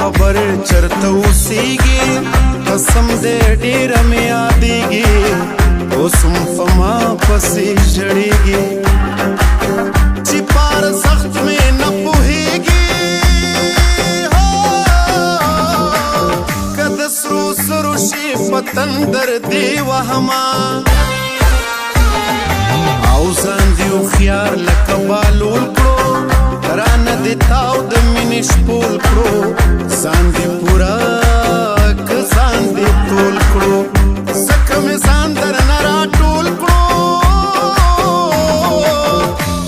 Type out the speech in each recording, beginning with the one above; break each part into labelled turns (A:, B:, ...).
A: خبر چرته اوسېږي قسم دې ډېره مې یادېږي اوس هم په ما پسې ژړېږي چې په ارزښت مې نه پوهېږي که د سرو زرو شي په تندر دې وهمه او ځان دې هوښیار لکه بالول کړو رانه دې تاو د مینې شپول کړو ځان دې پوره که ځان دې ټول کړو ځکه مې ځان درنه راټول کړو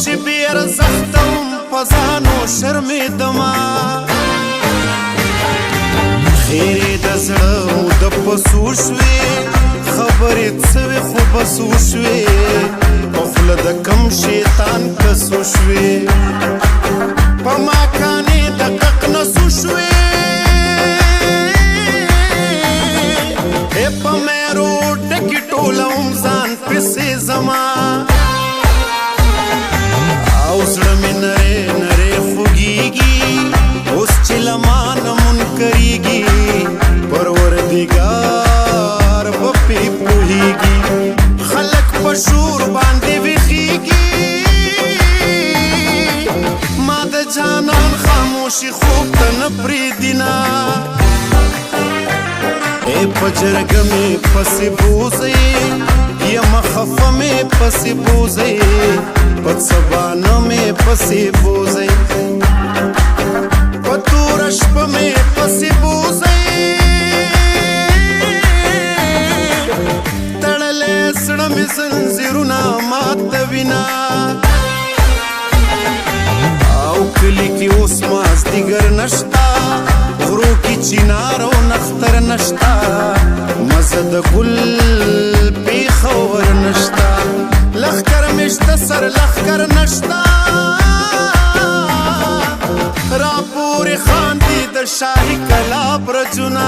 A: چې بې ارزښته وم په ځان و شرمېدمه خیرې د زړه مو د پسو شوې خبرې څه وې خو بس وشوې په خوله د کم شیطان کسو شوې په ما کانې دقیق نسو شوې په میرو ډکې ټولوم ځان پسې زما او زړه مې نری نری خوږېږي اوس چې له ما نه منکرېږي پروردګار به پې پوهېږي خلک په شور باندې ویښېږي ما د جانان خاموشي خوب ته نه پرېږدي نه په جرګه مې پسې بوځئ یمه خفه مې پسې بوځئ په څه بانه مې پسې بوځئ په توره شپه مې پسې بوځئ تړلی زړه مې زنځیرونه ماتوینه او کلي کې اوس مازدیګر نشته غرو کې چینار او نختر نشته مزه د ګل پېښور نشته لښکر مې شته سر لښکر نشته راپورې خاندي د شاهي کلا برجونه